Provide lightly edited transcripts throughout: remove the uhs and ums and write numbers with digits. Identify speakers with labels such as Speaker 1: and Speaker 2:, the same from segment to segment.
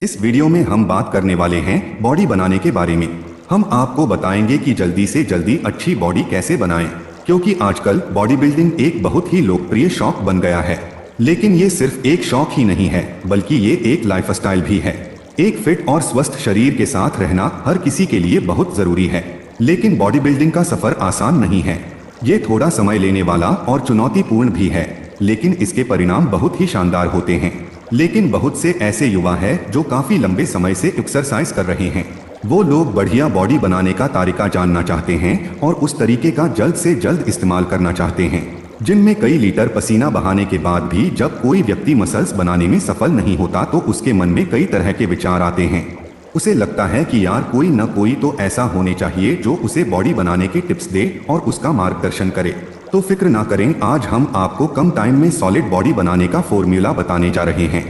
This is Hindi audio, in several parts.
Speaker 1: इस वीडियो में हम बात करने वाले हैं बॉडी बनाने के बारे में। हम आपको बताएंगे कि जल्दी से जल्दी अच्छी बॉडी कैसे बनाएं, क्योंकि आजकल बॉडी बिल्डिंग एक बहुत ही लोकप्रिय शौक बन गया है। लेकिन ये सिर्फ एक शौक ही नहीं है, बल्कि ये एक लाइफस्टाइल भी है। एक फिट और स्वस्थ शरीर के साथ रहना हर किसी के लिए बहुत जरूरी है। लेकिन बॉडी बिल्डिंग का सफर आसान नहीं है। ये थोड़ा समय लेने वाला और चुनौतीपूर्ण भी है, लेकिन इसके परिणाम बहुत ही शानदार होते हैं। लेकिन बहुत से ऐसे युवा हैं जो काफी लंबे समय से एक्सरसाइज कर रहे हैं। वो लोग बढ़िया बॉडी बनाने का तरीका जानना चाहते हैं और उस तरीके का जल्द से जल्द इस्तेमाल करना चाहते हैं। जिनमें कई लीटर पसीना बहाने के बाद भी जब कोई व्यक्ति मसल्स बनाने में सफल नहीं होता तो उसके मन में कई तरह के विचार आते हैं। उसे लगता है कि यार कोई न कोई तो ऐसा होने चाहिए जो उसे बॉडी बनाने के टिप्स दे और उसका मार्गदर्शन करे। तो फिक्र ना करें, आज हम आपको कम टाइम में सॉलिड बॉडी बनाने का फॉर्मूला बताने जा रहे हैं।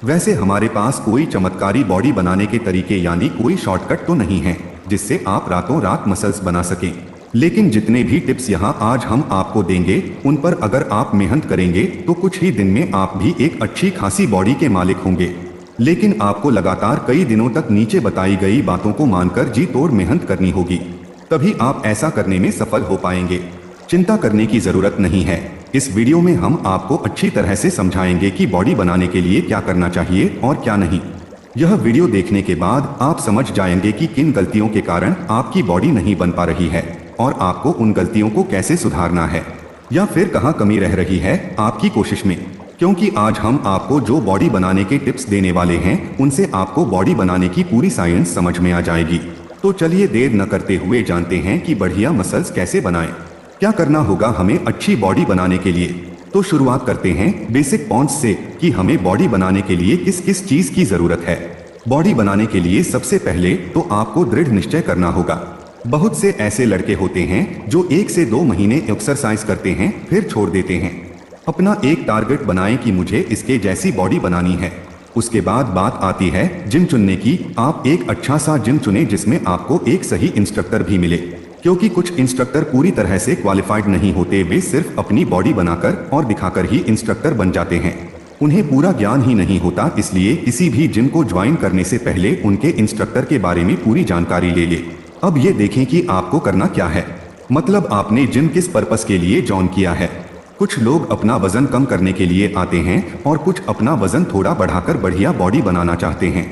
Speaker 1: वैसे हमारे पास कोई चमत्कारी बॉडी बनाने के तरीके यानी कोई शॉर्टकट तो नहीं है जिससे आप रातों रात मसल्स बना सकें। लेकिन जितने भी टिप्स यहाँ आज हम आपको देंगे उन पर अगर आप मेहनत करेंगे तो कुछ ही दिन में आप भी एक अच्छी खासी बॉडी के मालिक होंगे। लेकिन आपको लगातार कई दिनों तक नीचे बताई गई बातों को मानकर जी तोड़ मेहनत करनी होगी, तभी आप ऐसा करने में सफल हो पाएंगे। चिंता करने की जरूरत नहीं है। इस वीडियो में हम आपको अच्छी तरह से समझाएंगे कि बॉडी बनाने के लिए क्या करना चाहिए और क्या नहीं। यह वीडियो देखने के बाद आप समझ जाएंगे कि किन गलतियों के कारण आपकी बॉडी नहीं बन पा रही है और आपको उन गलतियों को कैसे सुधारना है, या फिर कहाँ कमी रह रही है आपकी कोशिश में। क्योंकि आज हम आपको जो बॉडी बनाने के टिप्स देने वाले हैं उनसे आपको बॉडी बनाने की पूरी साइंस समझ में आ जाएगी। तो चलिए देर न करते हुए जानते हैं कि बढ़िया मसल्स कैसे बनाएं। क्या करना होगा हमें अच्छी बॉडी बनाने के लिए। तो शुरुआत करते हैं बेसिक पॉइंट्स से कि हमें बॉडी बनाने के लिए किस किस चीज की जरूरत है। बॉडी बनाने के लिए सबसे पहले तो आपको दृढ़ निश्चय करना होगा। बहुत से ऐसे लड़के होते हैं जो 1 से 2 महीने एक्सरसाइज करते हैं फिर छोड़ देते हैं। अपना एक टारगेट बनाएं कि मुझे इसके जैसी बॉडी बनानी है। उसके बाद बात आती है जिम चुनने की। आप एक अच्छा सा जिम चुनें जिसमें आपको एक सही इंस्ट्रक्टर भी मिले, क्योंकि कुछ इंस्ट्रक्टर पूरी तरह से क्वालिफाइड नहीं होते। वे सिर्फ अपनी बॉडी बनाकर और दिखाकर ही इंस्ट्रक्टर बन जाते हैं। उन्हें पूरा ज्ञान ही नहीं होता, इसलिए किसी भी जिम को ज्वाइन करने से पहले उनके इंस्ट्रक्टर के बारे में पूरी जानकारी ले ले। अब ये देखें कि आपको करना क्या है, मतलब आपने जिम किस पर्पस के लिए ज्वाइन किया है। कुछ लोग अपना वजन कम करने के लिए आते हैं और कुछ अपना वजन थोड़ा बढ़ाकर बढ़िया बॉडी बनाना चाहते हैं।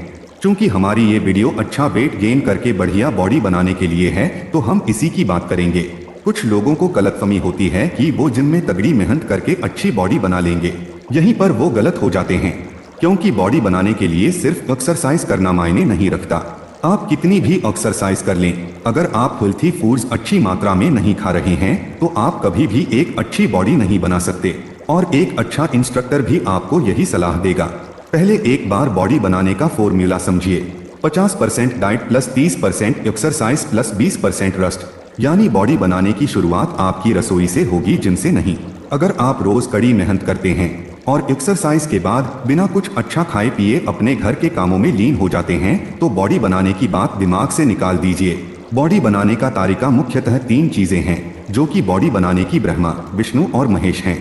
Speaker 1: चूंकि हमारी ये वीडियो अच्छा वेट गेन करके बढ़िया बॉडी बनाने के लिए है तो हम इसी की बात करेंगे। कुछ लोगों को गलतफहमी होती है कि वो जिम में तगड़ी मेहनत करके अच्छी बॉडी बना लेंगे। यहीं पर वो गलत हो जाते हैं, क्योंकि बॉडी बनाने के लिए सिर्फ एक्सरसाइज करना मायने नहीं रखता। आप कितनी भी एक्सरसाइज कर लें, अगर आप हेल्थी फूड्स अच्छी मात्रा में नहीं खा रहे हैं तो आप कभी भी एक अच्छी बॉडी नहीं बना सकते। और एक अच्छा इंस्ट्रक्टर भी आपको यही सलाह देगा। पहले एक बार बॉडी बनाने का फॉर्मूला समझिए। 50% diet plus 30% exercise plus 20% rest. यानी बॉडी बनाने की शुरुआत आपकी रसोई से होगी, जिम से नहीं। अगर आप रोज कड़ी मेहनत करते हैं और एक्सरसाइज के बाद बिना कुछ अच्छा खाए पिए अपने घर के कामों में लीन हो जाते हैं तो बॉडी बनाने की बात दिमाग से निकाल दीजिए। बॉडी बनाने का तरीका मुख्यतः 3 चीजें हैं जो कि बॉडी बनाने की ब्रह्मा, विष्णु और महेश हैं।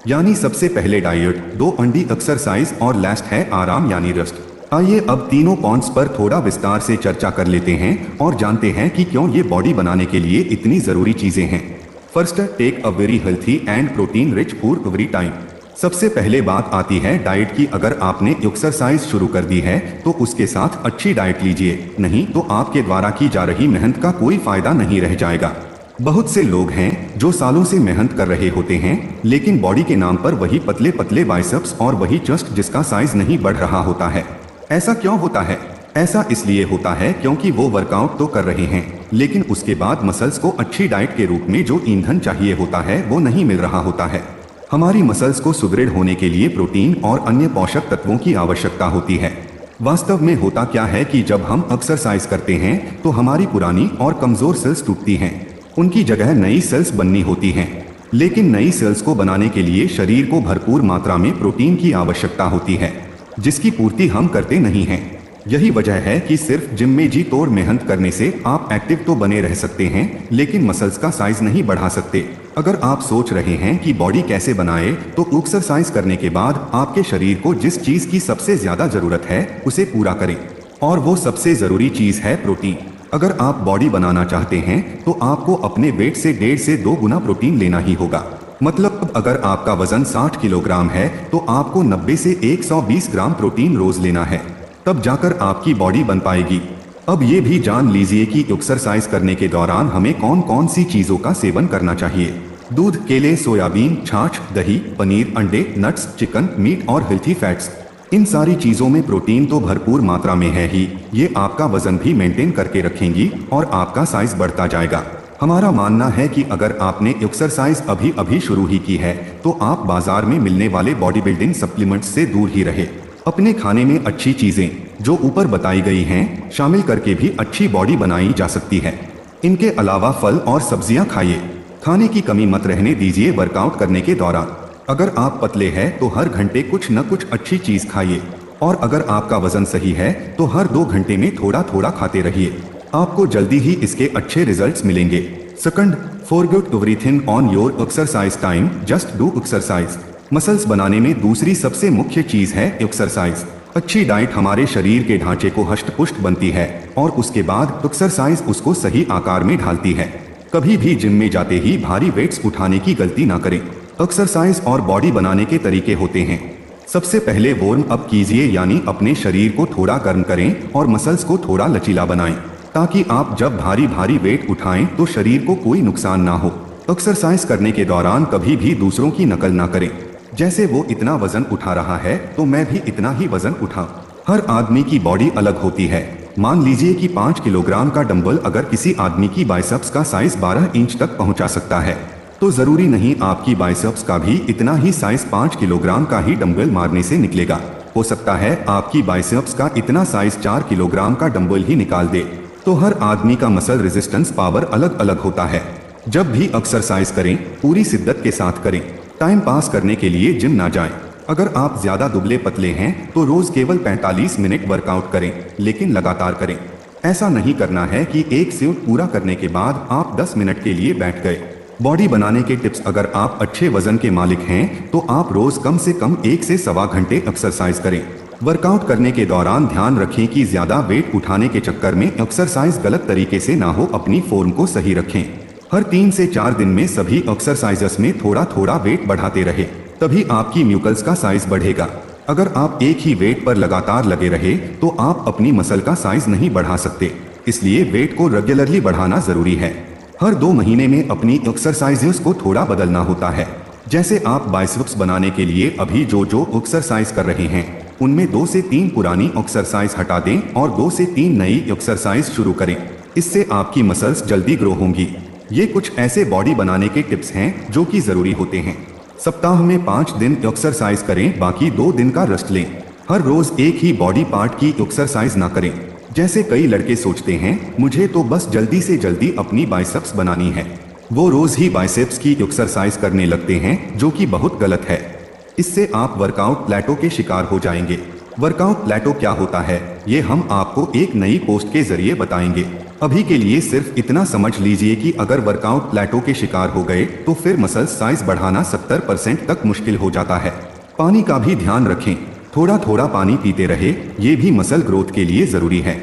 Speaker 1: यानी सबसे पहले डाइट, 2 अंडी एक्सरसाइज और लास्ट है आराम यानी रेस्ट। आइए अब तीनों पॉइंट्स पर थोड़ा विस्तार से चर्चा कर लेते हैं और जानते हैं कि क्यों ये बॉडी बनाने के लिए इतनी जरूरी चीजें हैं। First, take a very healthy and protein rich food every time. सबसे पहले बात आती है डाइट की। अगर आपने एक्सरसाइज शुरू कर दी है तो उसके साथ अच्छी डाइट लीजिए, नहीं तो आपके द्वारा की जा रही मेहनत का कोई फायदा नहीं रह जाएगा। बहुत से लोग हैं जो सालों से मेहनत कर रहे होते हैं, लेकिन बॉडी के नाम पर वही पतले पतले बाइसेप्स और वही चेस्ट जिसका साइज नहीं बढ़ रहा होता है। ऐसा क्यों होता है? ऐसा इसलिए होता है क्योंकि वो वर्कआउट तो कर रहे हैं, लेकिन उसके बाद मसल्स को अच्छी डाइट के रूप में जो ईंधन चाहिए होता है वो नहीं मिल रहा होता है। हमारी मसल्स को सुदृढ़ होने के लिए प्रोटीन और अन्य पोषक तत्वों की आवश्यकता होती है। वास्तव में होता क्या है कि जब हम एक्सरसाइज करते हैं तो हमारी पुरानी और कमजोर सेल्स टूटती हैं। उनकी जगह नई सेल्स बननी होती हैं। लेकिन नई सेल्स को बनाने के लिए शरीर को भरपूर मात्रा में प्रोटीन की आवश्यकता होती है, जिसकी पूर्ति हम करते नहीं हैं। यही वजह है कि सिर्फ जिम में जी तोड़ मेहनत करने से आप एक्टिव तो बने रह सकते हैं, लेकिन मसल्स का साइज नहीं बढ़ा सकते। अगर आप सोच रहे हैं कि बॉडी कैसे बनाए, तो एक्सरसाइज करने के बाद आपके शरीर को जिस चीज की सबसे ज्यादा जरूरत है उसे पूरा करें, और वो सबसे जरूरी चीज है प्रोटीन। अगर आप बॉडी बनाना चाहते हैं तो आपको अपने वेट से 1.5 से 2 गुना प्रोटीन लेना ही होगा। मतलब अगर आपका वजन 60 किलोग्राम है तो आपको 90 से 120 ग्राम प्रोटीन रोज लेना है, तब जाकर आपकी बॉडी बन पाएगी। अब ये भी जान लीजिए कि एक्सरसाइज करने के दौरान हमें कौन कौन सी चीजों का सेवन करना चाहिए। दूध, केले, सोयाबीन, छाछ, दही, पनीर, अंडे, नट्स, चिकन, मीट और हेल्थी फैट्स, इन सारी चीजों में प्रोटीन तो भरपूर मात्रा में है ही, ये आपका वजन भी मेंटेन करके रखेंगी और आपका साइज बढ़ता जाएगा। हमारा मानना है कि अगर आपने एक्सरसाइज अभी अभी शुरू ही की है तो आप बाजार में मिलने वाले बॉडी बिल्डिंग सप्लीमेंट्स से दूर ही रहे। अपने खाने में अच्छी चीजें जो ऊपर बताई गई हैं शामिल करके भी अच्छी बॉडी बनाई जा सकती है। इनके अलावा फल और सब्जियां खाइए। खाने की कमी मत रहने दीजिए वर्कआउट करने के दौरान। अगर आप पतले हैं तो हर घंटे कुछ न कुछ अच्छी चीज खाइए, और अगर आपका वजन सही है तो हर 2 घंटे में थोड़ा थोड़ा खाते रहिए। आपको जल्दी ही इसके अच्छे रिजल्ट्स मिलेंगे। Second, forget everything on your exercise time, just do exercise. Muscles बनाने में दूसरी सबसे मुख्य चीज है एक्सरसाइज। अच्छी डाइट हमारे शरीर के ढांचे को हष्ट-पुष्ट बनती है और उसके बाद एक्सरसाइज उसको सही आकार में ढालती है। कभी भी जिम में जाते ही भारी वेट्स उठाने की गलती ना करें। एक्सरसाइज और बॉडी बनाने के तरीके होते हैं। सबसे पहले वार्म अप कीजिए, यानी अपने शरीर को थोड़ा गर्म करें और मसल्स को थोड़ा लचीला बनाएं, ताकि आप जब भारी भारी वेट उठाएं तो शरीर को कोई नुकसान ना हो। एक्सरसाइज करने के दौरान कभी भी दूसरों की नकल ना करें। जैसे वो इतना वजन उठा रहा है तो मैं भी इतना ही वजन उठा। हर आदमी की बॉडी अलग होती है। मान लीजिए कि 5 किलोग्राम का डंबल अगर किसी आदमी की बाइसेप्स का साइज 12 इंच तक पहुंचा सकता है, तो जरूरी नहीं आपकी बाइसेप्स का भी इतना ही साइज 5 किलोग्राम का ही डंबल मारने से निकलेगा। हो सकता है आपकी बाइसेप्स का इतना साइज 4 किलोग्राम का डंबल ही निकाल दे। तो हर आदमी का मसल रेजिस्टेंस पावर अलग अलग होता है। जब भी एक्सरसाइज करें पूरी शिद्दत के साथ करें। टाइम पास करने के लिए जिम ना जाएं। अगर आप ज्यादा दुबले पतले हैं तो रोज केवल 45 मिनट वर्कआउट करें, लेकिन लगातार करें। ऐसा नहीं करना है कि एक सेट पूरा करने के बाद आप 10 मिनट के लिए बैठ गए। बॉडी बनाने के टिप्स, अगर आप अच्छे वजन के मालिक हैं तो आप रोज कम से कम 1 से सवा घंटे एक्सरसाइज करें। वर्कआउट करने के दौरान ध्यान रखें कि ज्यादा वेट उठाने के चक्कर में एक्सरसाइज गलत तरीके से ना हो। अपनी फॉर्म को सही रखें। हर 3 से 4 दिन में सभी एक्सरसाइजेस में थोड़ा थोड़ा वेट बढ़ाते रहे, तभी आपकी म्यूकल्स का साइज बढ़ेगा। अगर आप एक ही वेट पर लगातार लगे रहे तो आप अपनी मसल का साइज नहीं बढ़ा सकते। इसलिए वेट को रेगुलरली बढ़ाना जरूरी है। हर 2 महीने में अपनी एक्सरसाइजेस को थोड़ा बदलना होता है। जैसे आप बाइसेप्स बनाने के लिए अभी जो एक्सरसाइज कर रहे हैं उनमें 2 से 3 पुरानी एक्सरसाइज हटा दें और 2 से 3 नई एक्सरसाइज शुरू करें। इससे आपकी मसल्स जल्दी ग्रो होंगी। ये कुछ ऐसे बॉडी बनाने के टिप्स हैं जो कि जरूरी होते हैं। सप्ताह में 5 दिन एक्सरसाइज करें, बाकी 2 दिन का रेस्ट लें। हर रोज एक ही बॉडी पार्ट की एक्सरसाइज ना करें। जैसे कई लड़के सोचते हैं मुझे तो बस जल्दी से जल्दी अपनी बाइसेप्स बनानी है, वो रोज ही बाइसेप्स की एक्सरसाइज करने लगते हैं, जो कि बहुत गलत है। इससे आप वर्कआउट प्लेटो के शिकार हो जाएंगे। वर्कआउट प्लेटो क्या होता है ये हम आपको एक नई पोस्ट के जरिए बताएंगे। अभी के लिए सिर्फ इतना समझ लीजिए कि अगर वर्कआउट प्लेटो के शिकार हो गए तो फिर मसल साइज बढ़ाना 70% तक मुश्किल हो जाता है। पानी का भी ध्यान रखें, थोड़ा थोड़ा पानी पीते रहे, ये भी मसल ग्रोथ के लिए जरूरी है।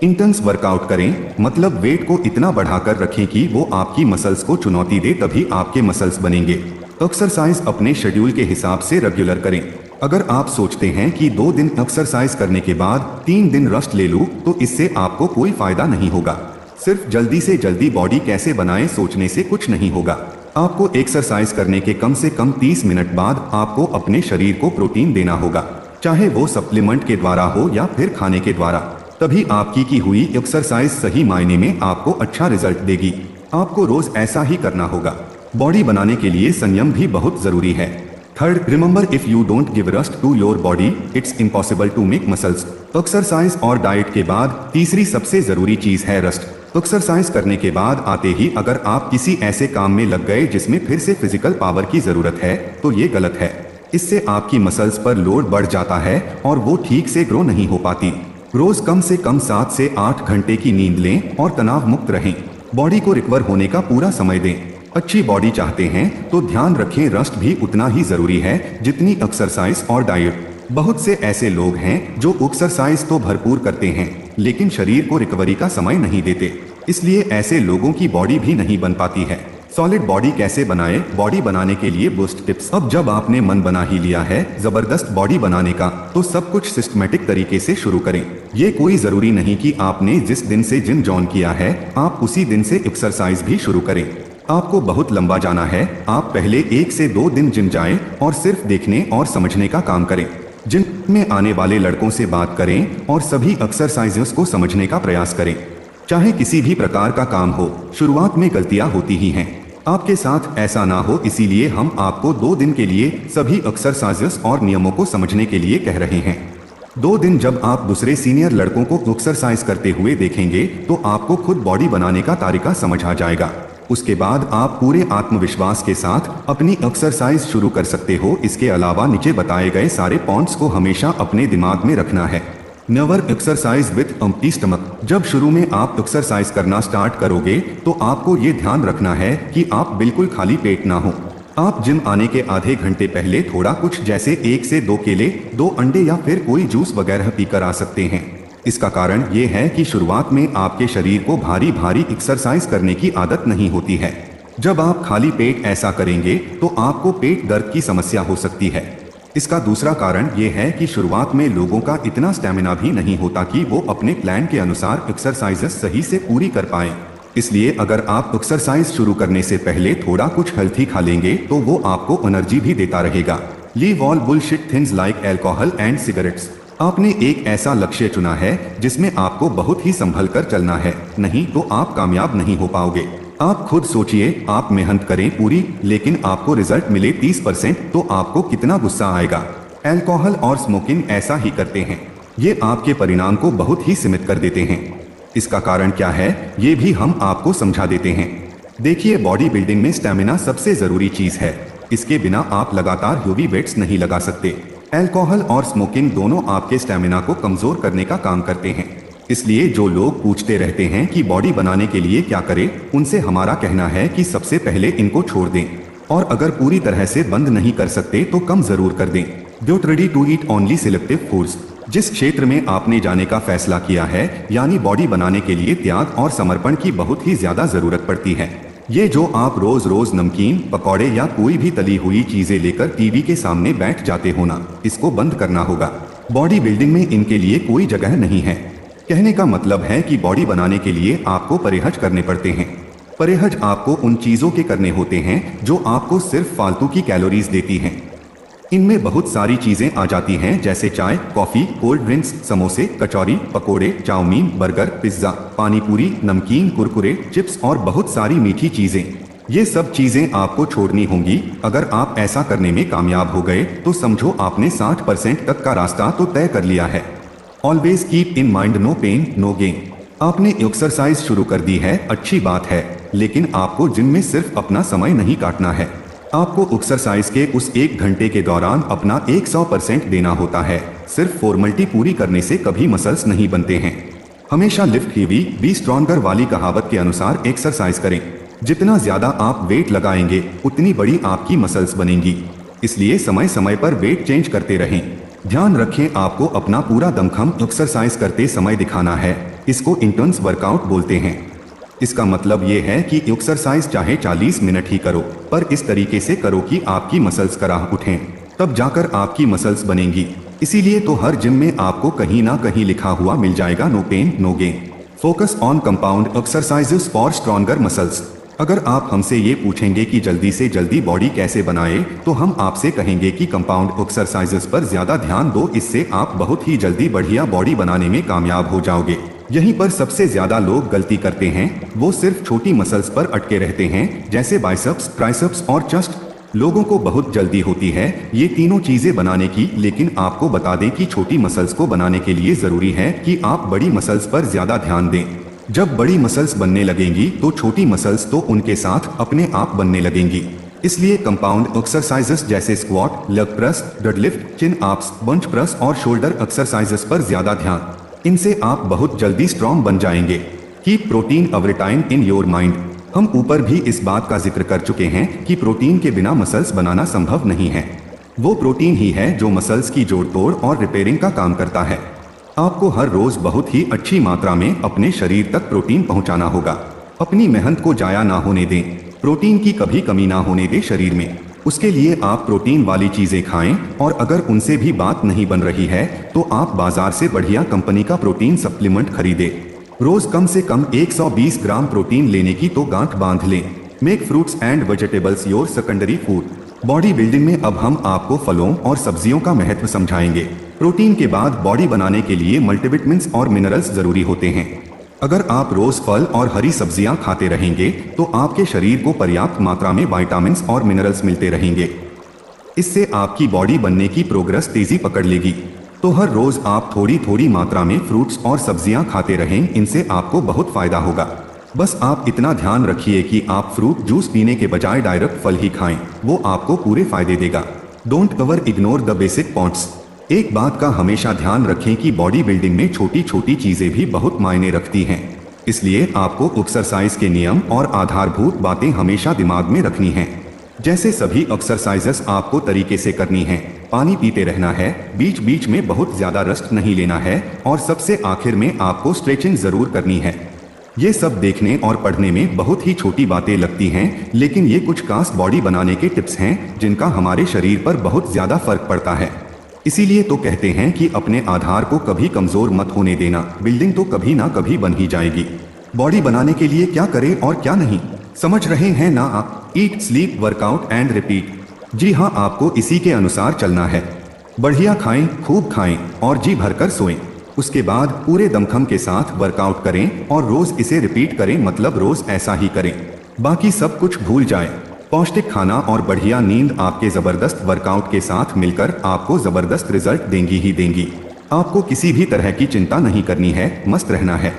Speaker 1: इंटेंस वर्कआउट करें, मतलब वेट को इतना बढ़ाकर रखें कि वो आपकी मसल्स को चुनौती दे, तभी आपके मसल्स बनेंगे। एक्सरसाइज अपने शेड्यूल के हिसाब से रेगुलर करें। अगर आप सोचते हैं कि 2 दिन एक्सरसाइज करने के बाद 3 दिन रेस्ट ले लूं, तो इससे आपको कोई फायदा नहीं होगा। सिर्फ जल्दी से जल्दी बॉडी कैसे बनाएं सोचने से कुछ नहीं होगा। आपको एक्सरसाइज करने के कम से कम 30 मिनट बाद आपको अपने शरीर को प्रोटीन देना होगा, चाहे वो सप्लीमेंट के द्वारा हो या फिर खाने के द्वारा। तभी आपकी की हुई एक्सरसाइज सही मायने में आपको अच्छा रिजल्ट देगी। आपको रोज ऐसा ही करना होगा। बॉडी बनाने के लिए संयम भी बहुत जरूरी है। Third, remember if you don't give rest to your body it's impossible to make muscles. Exercise और डाइट के बाद तीसरी सबसे जरूरी चीज है रेस्ट। एक्सरसाइज करने के बाद आते ही अगर आप किसी ऐसे काम में लग गए जिसमें फिर से फिजिकल पावर की जरूरत है तो ये गलत है। इससे आपकी मसल्स पर लोड बढ़ जाता है और वो ठीक से ग्रो नहीं हो पाती। रोज कम से कम 7 से 8 घंटे की नींद लें और तनाव मुक्त रहें। बॉडी को रिकवर होने का पूरा समय दें। अच्छी बॉडी चाहते हैं तो ध्यान रखें, रेस्ट भी उतना ही जरूरी है जितनी एक्सरसाइज और डाइट। बहुत से ऐसे लोग हैं जो एक्सरसाइज तो भरपूर करते हैं लेकिन शरीर को रिकवरी का समय नहीं देते, इसलिए ऐसे लोगों की बॉडी भी नहीं बन पाती है। सॉलिड बॉडी कैसे बनाए? बॉडी बनाने के लिए बूस्ट टिप्स। अब जब आपने मन बना ही लिया है जबरदस्त बॉडी बनाने का, तो सब कुछ सिस्टमेटिक तरीके से शुरू करें। ये कोई जरूरी नहीं कि आपने जिस दिन से जिम ज्वाइन किया है आप उसी दिन से एक्सरसाइज भी शुरू करें। आपको बहुत लंबा जाना है, आप पहले 1 से 2 दिन जिम जाएं और सिर्फ देखने और समझने का काम करें। जिम में आने वाले लड़कों से बात करें और सभी एक्सरसाइजेस को समझने का प्रयास करें। चाहे किसी भी प्रकार का काम हो, शुरुआत में गलतियां होती ही हैं। आपके साथ ऐसा ना हो इसीलिए हम आपको 2 दिन के लिए सभी एक्सरसाइजेस और नियमों को समझने के लिए कह रहे हैं। 2 दिन जब आप दूसरे सीनियर लड़कों को एक्सरसाइज करते हुए देखेंगे तो आपको खुद बॉडी बनाने का तरीका समझ आ जाएगा। उसके बाद आप पूरे आत्मविश्वास के साथ अपनी एक्सरसाइज शुरू कर सकते हो। इसके अलावा नीचे बताए गए सारे पॉइंट्स को हमेशा अपने दिमाग में रखना है। Never exercise with empty stomach. जब शुरू में आप एक्सरसाइज करना स्टार्ट करोगे तो आपको ये ध्यान रखना है कि आप बिल्कुल खाली पेट ना हो। आप जिम आने के आधे घंटे पहले थोड़ा कुछ जैसे 1 से 2 केले, 2 अंडे या फिर कोई जूस वगैरह पीकर आ सकते हैं। इसका कारण ये है कि शुरुआत में आपके शरीर को भारी भारी एक्सरसाइज करने की आदत नहीं होती है। जब आप खाली पेट ऐसा करेंगे तो आपको पेट दर्द की समस्या हो सकती है। इसका दूसरा कारण ये है कि शुरुआत में लोगों का इतना स्टैमिना भी नहीं होता कि वो अपने प्लान के अनुसार एक्सरसाइजेस सही से पूरी कर पाएं। इसलिए अगर आप एक्सरसाइज शुरू करने से पहले थोड़ा कुछ हेल्थी खा लेंगे तो वो आपको एनर्जी भी देता रहेगा। Leave all bullshit things like alcohol and cigarettes. आपने एक ऐसा लक्ष्य चुना है जिसमें आपको बहुत ही संभल कर चलना है, नहीं तो आप कामयाब नहीं हो पाओगे। आप खुद सोचिए, आप मेहनत करें पूरी लेकिन आपको रिजल्ट मिले 30%, तो आपको कितना गुस्सा आएगा। अल्कोहल और स्मोकिंग ऐसा ही करते हैं, ये आपके परिणाम को बहुत ही सीमित कर देते हैं। इसका कारण क्या है ये भी हम आपको समझा देते हैं। देखिए, बॉडी बिल्डिंग में स्टेमिना सबसे जरूरी चीज है, इसके बिना आप लगातार हेवी वेट्स नहीं लगा सकते। अल्कोहल और स्मोकिंग दोनों आपके स्टेमिना को कमजोर करने का काम करते हैं। इसलिए जो लोग पूछते रहते हैं कि बॉडी बनाने के लिए क्या करें, उनसे हमारा कहना है कि सबसे पहले इनको छोड़ दें, और अगर पूरी तरह से बंद नहीं कर सकते तो कम जरूर कर दें। Get ready to eat only selective foods. जिस क्षेत्र में आपने जाने का फैसला किया है, यानी बॉडी बनाने के लिए त्याग और समर्पण की बहुत ही ज्यादा जरूरत पड़ती है। ये जो आप रोज रोज नमकीन, पकौड़े या कोई भी तली हुई चीजें लेकर टीवी के सामने बैठ जाते हो ना, इसको बंद करना होगा। बॉडी बिल्डिंग में इनके लिए कोई जगह नहीं है। कहने का मतलब है कि बॉडी बनाने के लिए आपको परहेज करने पड़ते हैं। परहेज आपको उन चीजों के करने होते हैं जो आपको सिर्फ फालतू की कैलोरीज देती हैं। इनमें बहुत सारी चीजें आ जाती हैं जैसे चाय, कॉफी, कोल्ड ड्रिंक्स, समोसे, कचौरी, पकोड़े, चाउमीन, बर्गर, पिज्जा, पानी पूरी, नमकीन, कुरकुरे, चिप्स और बहुत सारी मीठी चीजें। ये सब चीजें आपको छोड़नी होंगी। अगर आप ऐसा करने में कामयाब हो गए तो समझो आपने 60% तक का रास्ता तो तय कर लिया है। Always keep in mind no pain no gain. आपने एक्सरसाइज शुरू कर दी है, अच्छी बात है, लेकिन आपको जिम में सिर्फ अपना समय नहीं काटना है। आपको एक्सरसाइज के उस 1 घंटे के दौरान अपना 100% देना होता है। सिर्फ फॉर्मेलिटी पूरी करने से कभी मसल्स नहीं बनते हैं। हमेशा लिफ्ट हीवी बी स्ट्रॉन्गर वाली कहावत के अनुसार एक्सरसाइज करें। जितना ज्यादा आप वेट लगाएंगे उतनी बड़ी आपकी मसल्स बनेंगी। इसलिए समय समय पर वेट चेंज करते रहें। ध्यान रखें, आपको अपना पूरा दमखम एक्सरसाइज करते समय दिखाना है। इसको इंटेंस वर्कआउट बोलते हैं। इसका मतलब ये है कि एक्सरसाइज चाहे 40 मिनट ही करो, पर इस तरीके से करो कि आपकी मसल्स कराह उठें, तब जाकर आपकी मसल्स बनेंगी। इसीलिए तो हर जिम में आपको कहीं ना कहीं लिखा हुआ मिल जाएगा no pain no gain. Focus on compound exercises for stronger muscles. अगर आप हमसे ये पूछेंगे कि जल्दी से जल्दी बॉडी कैसे बनाए, तो हम आपसे कहेंगे कि कंपाउंड एक्सरसाइजेस पर ज्यादा ध्यान दो, इससे आप बहुत ही जल्दी बढ़िया बॉडी बनाने में कामयाब हो जाओगे। यहीं पर सबसे ज्यादा लोग गलती करते हैं, वो सिर्फ छोटी मसल्स पर अटके रहते हैं, जैसे बाइसेप्स, ट्राइसेप्स और चेस्ट। लोगों को बहुत जल्दी होती है ये तीनों चीजें बनाने की, लेकिन आपको बता दें कि छोटी मसल्स को बनाने के लिए जरूरी है कि आप बड़ी मसल्स पर ज्यादा ध्यान दें। जब बड़ी मसल्स बनने लगेंगी तो छोटी मसल्स तो उनके साथ अपने आप बनने लगेंगी। इसलिए कंपाउंड एक्सरसाइजेस जैसे squat, leg press, deadlift, chin ups, bench press और शोल्डर एक्सरसाइजेस पर ज्यादा ध्यान। इनसे आप बहुत जल्दी स्ट्रॉन्ग बन जाएंगे। Keep protein every time in your mind. हम ऊपर भी इस बात का जिक्र कर चुके हैं कि प्रोटीन के बिना मसल्स बनाना संभव नहीं है। वो प्रोटीन ही है जो मसल्स की जोड़ तोड़ और रिपेयरिंग का काम करता है। आपको हर रोज बहुत ही अच्छी मात्रा में अपने शरीर तक प्रोटीन पहुंचाना होगा। अपनी मेहनत को जाया ना होने दें। प्रोटीन की कभी कमी ना होने दें शरीर में। उसके लिए आप प्रोटीन वाली चीजें खाएं, और अगर उनसे भी बात नहीं बन रही है तो आप बाजार से बढ़िया कंपनी का प्रोटीन सप्लीमेंट खरीदें। रोज कम से कम 120 ग्राम प्रोटीन लेने की तो गांठ बांध लें। Make fruits and vegetables your secondary food. Body building में अब हम आपको फलों और सब्जियों का महत्व समझाएंगे। प्रोटीन के बाद बॉडी बनाने के लिए मल्टीविटामिन्स और मिनरल्स जरूरी होते हैं। अगर आप रोज फल और हरी सब्जियां खाते रहेंगे तो आपके शरीर को पर्याप्त मात्रा में विटामिन्स और मिनरल्स मिलते रहेंगे। इससे आपकी बॉडी बनने की प्रोग्रेस तेजी पकड़ लेगी। तो हर रोज आप थोड़ी थोड़ी मात्रा में फ्रूट्स और सब्जियां खाते रहें, इनसे आपको बहुत फायदा होगा। बस आप इतना ध्यान रखिए कि आप फ्रूट जूस पीने के बजाय डायरेक्ट फल ही खाएं, वो आपको पूरे फायदे देगा। Don't ever ignore the basic points. एक बात का हमेशा ध्यान रखें कि बॉडी बिल्डिंग में छोटी छोटी चीजें भी बहुत मायने रखती हैं। इसलिए आपको एक्सरसाइज के नियम और आधारभूत बातें हमेशा दिमाग में रखनी हैं। जैसे सभी एक्सरसाइजेस आपको तरीके से करनी है। पानी पीते रहना है, बीच बीच में बहुत ज्यादा रेस्ट नहीं लेना है, और सबसे आखिर में आपको स्ट्रेचिंग जरूर करनी है। ये सब देखने और पढ़ने में बहुत ही छोटी बातें लगती हैं, लेकिन ये कुछ खास बॉडी बनाने के टिप्स हैं जिनका हमारे शरीर पर बहुत ज्यादा फर्क पड़ता है। इसीलिए तो कहते हैं कि अपने आधार को कभी कमजोर मत होने देना, बिल्डिंग तो कभी ना कभी बन ही जाएगी। बॉडी बनाने के लिए क्या करें और क्या नहीं, समझ रहे हैं ना आप? ईट, स्लीप, वर्कआउट एंड रिपीट। जी हाँ, आपको इसी के अनुसार चलना है। बढ़िया खाएं, खूब खाएं और जी भरकर सोएं। उसके बाद पूरे दमखम के साथ वर्कआउट करें और रोज इसे रिपीट करें, मतलब रोज ऐसा ही करें। बाकी सब कुछ भूल जाएं। पौष्टिक खाना और बढ़िया नींद आपके जबरदस्त वर्कआउट के साथ मिलकर आपको जबरदस्त रिजल्ट देंगी ही देंगी। आपको किसी भी तरह की चिंता नहीं करनी है, मस्त रहना है।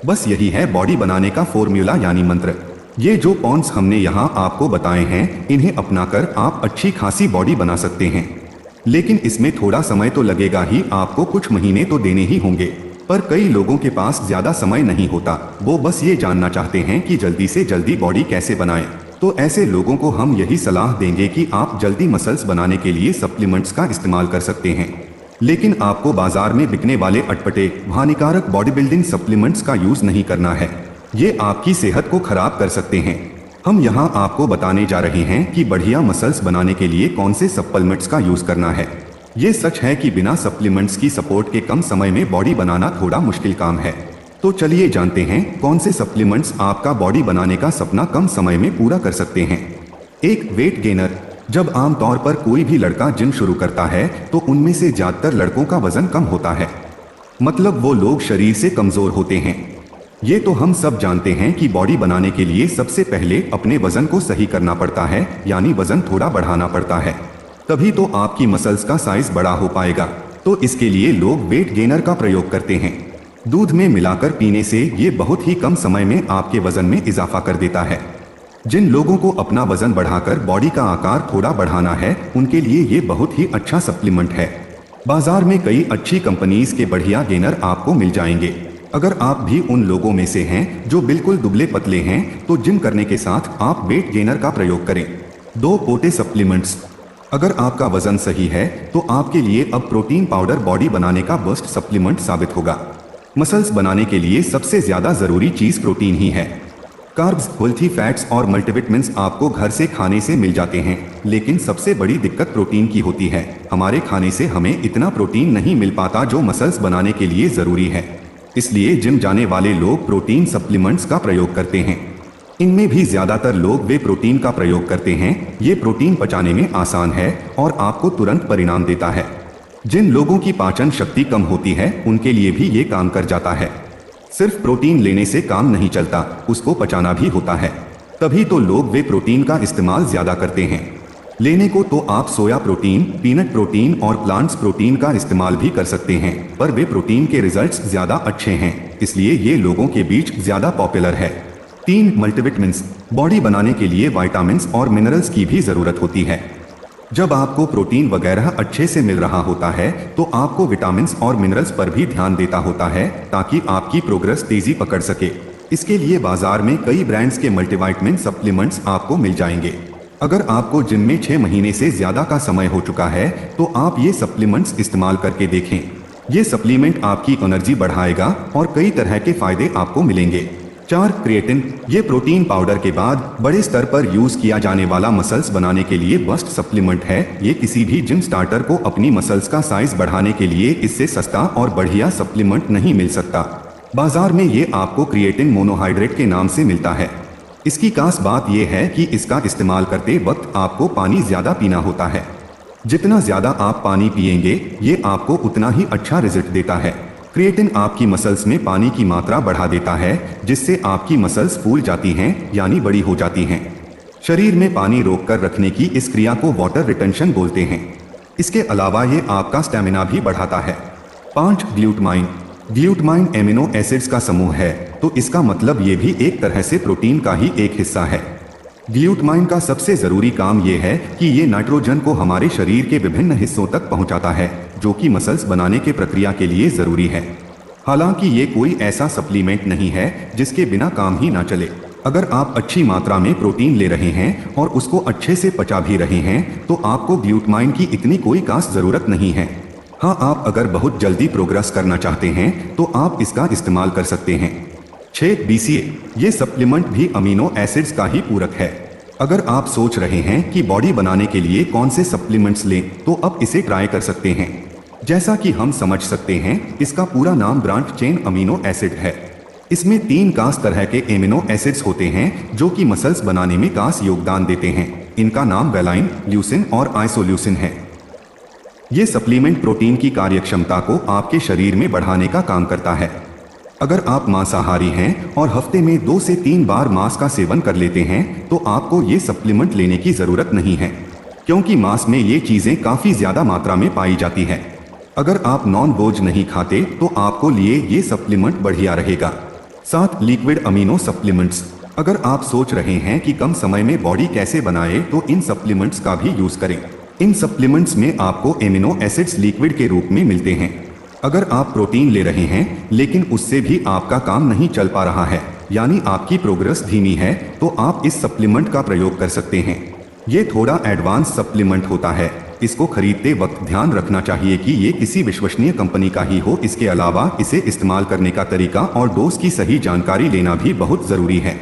Speaker 1: बस यही है बॉडी बनाने का फॉर्मूला यानी मंत्र। ये जो पॉइंट्स हमने यहाँ आपको बताए हैं, इन्हें अपनाकर आप अच्छी खासी बॉडी बना सकते हैं। लेकिन इसमें थोड़ा समय तो लगेगा ही, आपको कुछ महीने तो देने ही होंगे। पर कई लोगों के पास ज्यादा समय नहीं होता, वो बस ये जानना चाहते हैं कि जल्दी से जल्दी बॉडी कैसे बनाएं। तो ऐसे लोगों को हम यही सलाह देंगे कि आप जल्दी मसल्स बनाने के लिए सप्लीमेंट्स का इस्तेमाल कर सकते हैं। लेकिन आपको बाजार में बिकने वाले अटपटे हानिकारक बॉडी बिल्डिंग सप्लीमेंट्स का यूज नहीं करना है। ये आपकी सेहत को खराब कर सकते हैं। हम यहाँ आपको बताने जा रहे हैं कि बढ़िया मसल्स बनाने के लिए कौन से सप्लीमेंट्स का यूज करना है। ये सच है कि बिना सप्लीमेंट्स की सपोर्ट के कम समय में बॉडी बनाना थोड़ा मुश्किल काम है। तो चलिए जानते हैं कौन से सप्लीमेंट्स आपका बॉडी बनाने का सपना कम समय में पूरा कर सकते हैं। एक, वेट गेनर। जब आमतौर पर कोई भी लड़का जिम शुरू करता है तो उनमें से ज्यादातर लड़कों का वजन कम होता है, मतलब वो लोग शरीर से कमजोर होते हैं। ये तो हम सब जानते हैं कि बॉडी बनाने के लिए सबसे पहले अपने वजन को सही करना पड़ता है, यानी वजन थोड़ा बढ़ाना पड़ता है, तभी तो आपकी मसल्स का साइज बड़ा हो पाएगा। तो इसके लिए लोग वेट गेनर का प्रयोग करते हैं। दूध में मिलाकर पीने से ये बहुत ही कम समय में आपके वजन में इजाफा कर देता है। जिन लोगों को अपना वजन बढ़ाकर बॉडी का आकार थोड़ा बढ़ाना है, उनके लिए ये बहुत ही अच्छा सप्लीमेंट है। बाजार में कई अच्छी कंपनीज के बढ़िया गेनर आपको मिल जाएंगे। अगर आप भी उन लोगों में से हैं जो बिल्कुल दुबले पतले हैं, तो जिम करने के साथ आप वेट गेनर का प्रयोग करें। 2, पोटे सप्लीमेंट्स। अगर आपका वजन सही है तो आपके लिए अब प्रोटीन पाउडर बॉडी बनाने का बेस्ट सप्लीमेंट साबित होगा। मसल्स बनाने के लिए सबसे ज्यादा जरूरी चीज प्रोटीन ही है। कार्ब्स, हेल्थी फैट्स और मल्टीविटामिन्स आपको घर से खाने से मिल जाते हैं, लेकिन सबसे बड़ी दिक्कत प्रोटीन की होती है। हमारे खाने से हमें इतना प्रोटीन नहीं मिल पाता जो मसल्स बनाने के लिए जरूरी है। इसलिए जिम जाने वाले लोग प्रोटीन सप्लीमेंट्स का प्रयोग करते हैं। इनमें भी ज्यादातर लोग वे प्रोटीन का प्रयोग करते हैं। ये प्रोटीन पचाने में आसान है और आपको तुरंत परिणाम देता है। जिन लोगों की पाचन शक्ति कम होती है, उनके लिए भी ये काम कर जाता है। सिर्फ प्रोटीन लेने से काम नहीं चलता, उसको पचाना भी होता है। तभी तो लोग वे प्रोटीन का इस्तेमाल ज्यादा करते हैं। लेने को तो आप सोया प्रोटीन, पीनट प्रोटीन और प्लांट्स प्रोटीन का इस्तेमाल भी कर सकते हैं, पर वे प्रोटीन के रिजल्ट्स ज्यादा अच्छे हैं, इसलिए ये लोगों के बीच ज्यादा पॉपुलर है। 3, मल्टीविटामिन्स। बॉडी बनाने के लिए विटामिन्स और मिनरल्स की भी जरूरत होती है। जब आपको प्रोटीन वगैरह अच्छे से मिल रहा होता है तो आपको विटामिन्स और मिनरल्स पर भी ध्यान देता होता है, ताकि आपकी प्रोग्रेस तेजी पकड़ सके। इसके लिए बाजार में कई ब्रांड्स के मल्टीविटामिन सप्लीमेंट्स आपको मिल जाएंगे। अगर आपको जिम में 6 महीने से ज्यादा का समय हो चुका है तो आप ये सप्लीमेंट्स इस्तेमाल करके देखें। ये सप्लीमेंट आपकी एनर्जी बढ़ाएगा और कई तरह के फायदे आपको मिलेंगे। 4 क्रिएटिन। ये प्रोटीन पाउडर के बाद बड़े स्तर पर यूज किया जाने वाला मसल्स बनाने के लिए बेस्ट सप्लीमेंट है। ये किसी भी जिम स्टार्टर को अपनी मसल्स का साइज बढ़ाने के लिए इससे सस्ता और बढ़िया सप्लीमेंट नहीं मिल सकता। बाजार में ये आपको क्रिएटिन मोनोहाइड्रेट के नाम से मिलता है। इसकी खास बात यह है कि इसका इस्तेमाल करते वक्त आपको पानी ज्यादा पीना होता है। जितना ज्यादा आप पानी पिएंगे ये आपको उतना ही अच्छा रिजल्ट देता है। क्रिएटिन आपकी मसल्स में पानी की मात्रा बढ़ा देता है जिससे आपकी मसल्स फूल जाती हैं यानी बड़ी हो जाती हैं। शरीर में पानी रोक कर रखने की इस क्रिया को वाटर रिटेंशन बोलते हैं। इसके अलावा ये आपका स्टेमिना भी बढ़ाता है। 5 ग्लूटामाइन। ग्लूटामाइन एमिनो एसिड्स का समूह है तो इसका मतलब ये भी एक तरह से प्रोटीन का ही एक हिस्सा है। ग्लूटामाइन का सबसे जरूरी काम यह है कि ये नाइट्रोजन को हमारे शरीर के विभिन्न हिस्सों तक पहुंचाता है जो कि मसल्स बनाने के प्रक्रिया के लिए जरूरी है। हालांकि ये कोई ऐसा सप्लीमेंट नहीं है जिसके बिना काम ही ना चले। अगर आप अच्छी मात्रा में प्रोटीन ले रहे हैं और उसको अच्छे से पचा भी रहे हैं तो आपको ग्लूटामाइन की इतनी कोई खास जरूरत नहीं है। हाँ, आप अगर बहुत जल्दी प्रोग्रेस करना चाहते हैं तो आप इसका इस्तेमाल कर सकते हैं। 6 BCA। ये सप्लीमेंट भी अमीनो एसिड्स का ही पूरक है। अगर आप सोच रहे हैं कि बॉडी बनाने के लिए कौन से सप्लीमेंट्स लें तो अब इसे ट्राई कर सकते हैं। जैसा कि हम समझ सकते हैं इसका पूरा नाम ब्रांच चेन अमीनो एसिड है। इसमें 3 खास तरह के एमिनो एसिड्स होते हैं जो कि मसल्स बनाने में खास योगदान देते हैं। इनका नाम वेलाइन, ल्यूसिन और आइसोल्यूसिन है। ये सप्लीमेंट प्रोटीन की कार्यक्षमता को आपके शरीर में बढ़ाने का काम करता है। अगर आप मांसाहारी हैं और हफ्ते में 2 से 3 बार मांस का सेवन कर लेते हैं तो आपको ये सप्लीमेंट लेने की जरूरत नहीं है क्योंकि मांस में ये चीजें काफी ज्यादा मात्रा में पाई जाती हैं। अगर आप नॉन वेज नहीं खाते तो आपको लिए ये सप्लीमेंट बढ़िया रहेगा। 7 लिक्विड अमीनो सप्लीमेंट्स। अगर आप सोच रहे हैं कि कम समय में बॉडी कैसे बनाए तो इन सप्लीमेंट्स का भी यूज करें। इन सप्लीमेंट्स में आपको एमिनो एसिड्स लिक्विड के रूप में मिलते हैं। अगर आप प्रोटीन ले रहे हैं लेकिन उससे भी आपका काम नहीं चल पा रहा है यानी आपकी प्रोग्रेस धीमी है तो आप इस सप्लीमेंट का प्रयोग कर सकते हैं। ये थोड़ा एडवांस सप्लीमेंट होता है। इसको खरीदते वक्त ध्यान रखना चाहिए कि ये किसी विश्वसनीय कंपनी का ही हो। इसके अलावा इसे इस्तेमाल करने का तरीका और डोज की सही जानकारी लेना भी बहुत जरूरी है।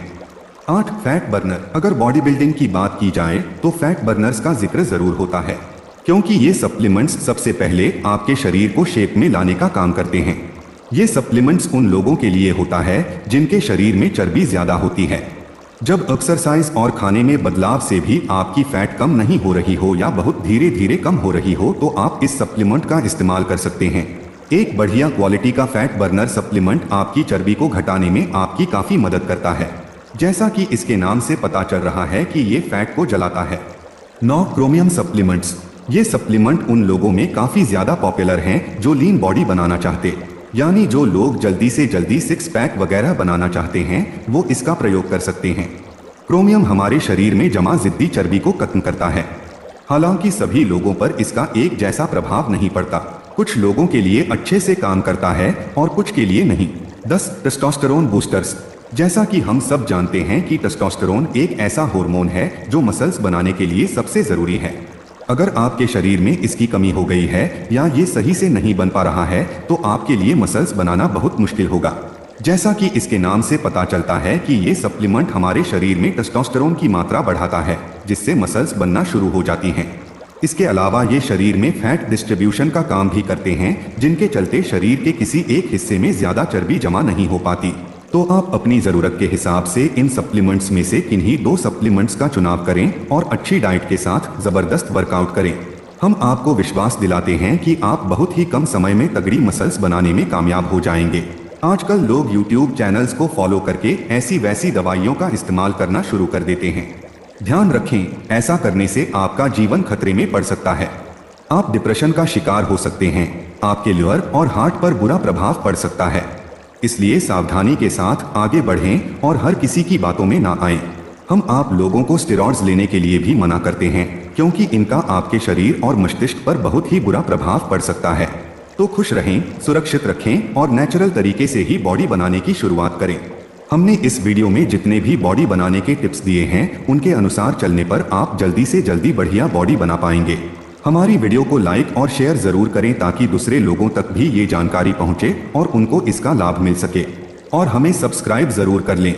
Speaker 1: 8 फैट बर्नर। अगर बॉडी बिल्डिंग की बात की जाए तो फैट बर्नर्स का जिक्र जरूर होता है क्योंकि ये सप्लीमेंट्स सबसे पहले आपके शरीर को शेप में लाने का काम करते हैं। ये सप्लीमेंट्स उन लोगों के लिए होता है जिनके शरीर में चर्बी ज्यादा होती है। जब एक्सरसाइज और खाने में बदलाव से भी आपकी फैट कम नहीं हो रही हो या बहुत धीरे धीरे कम हो रही हो तो आप इस सप्लीमेंट का इस्तेमाल कर सकते हैं। एक बढ़िया क्वालिटी का फैट बर्नर सप्लीमेंट आपकी चर्बी को घटाने में आपकी काफी मदद करता है। जैसा कि इसके नाम से पता चल रहा है कि ये फैट को जलाता है। 9 क्रोमियम सप्लीमेंट्स। ये सप्लीमेंट उन लोगों में काफी ज्यादा पॉपुलर हैं जो लीन बॉडी बनाना चाहते यानी जो लोग जल्दी से जल्दी 6 पैक वगैरह बनाना चाहते हैं वो इसका प्रयोग कर सकते हैं। क्रोमियम हमारे शरीर में जमा जिद्दी चर्बी को खत्म करता है। हालांकि सभी लोगों पर इसका एक जैसा प्रभाव नहीं पड़ता। कुछ लोगों के लिए अच्छे से काम करता है और कुछ के लिए नहीं। 10 टेस्टोस्टेरोन बूस्टर्स। जैसा कि हम सब जानते हैं कि टेस्टोस्टेरोन एक ऐसा हार्मोन है जो मसल्स बनाने के लिए सबसे जरूरी है। अगर आपके शरीर में इसकी कमी हो गई है या ये सही से नहीं बन पा रहा है तो आपके लिए मसल्स बनाना बहुत मुश्किल होगा। जैसा कि इसके नाम से पता चलता है कि ये सप्लीमेंट हमारे शरीर में टेस्टोस्टेरोन की मात्रा बढ़ाता है जिससे मसल्स बनना शुरू हो जाती हैं। इसके अलावा ये शरीर में फैट डिस्ट्रीब्यूशन का काम भी करते हैं जिनके चलते शरीर के किसी एक हिस्से में ज्यादा चर्बी जमा नहीं हो पाती। तो आप अपनी जरूरत के हिसाब से इन सप्लीमेंट्स में से किन्हीं 2 सप्लीमेंट्स का चुनाव करें और अच्छी डाइट के साथ जबरदस्त वर्कआउट करें। हम आपको विश्वास दिलाते हैं कि आप बहुत ही कम समय में तगड़ी मसल्स बनाने में कामयाब हो जाएंगे। आजकल लोग YouTube चैनल्स को फॉलो करके ऐसी वैसी दवाइयों का इस्तेमाल करना शुरू कर देते हैं। ध्यान रखें, ऐसा करने से आपका जीवन खतरे में पड़ सकता है। आप डिप्रेशन का शिकार हो सकते हैं। आपके लिवर और हार्ट पर बुरा प्रभाव पड़ सकता है। इसलिए सावधानी के साथ आगे बढ़ें और हर किसी की बातों में ना आएं। हम आप लोगों को स्टेरॉइड्स लेने के लिए भी मना करते हैं क्योंकि इनका आपके शरीर और मस्तिष्क पर बहुत ही बुरा प्रभाव पड़ सकता है। तो खुश रहें, सुरक्षित रखें और नेचुरल तरीके से ही बॉडी बनाने की शुरुआत करें। हमने इस वीडियो में जितने भी बॉडी बनाने के टिप्स दिए हैं उनके अनुसार चलने पर आप जल्दी से जल्दी बढ़िया बॉडी बना पाएंगे। हमारी वीडियो को लाइक और शेयर जरूर करें ताकि दूसरे लोगों तक भी ये जानकारी पहुंचे और उनको इसका लाभ मिल सके। और हमें सब्सक्राइब जरूर कर लें।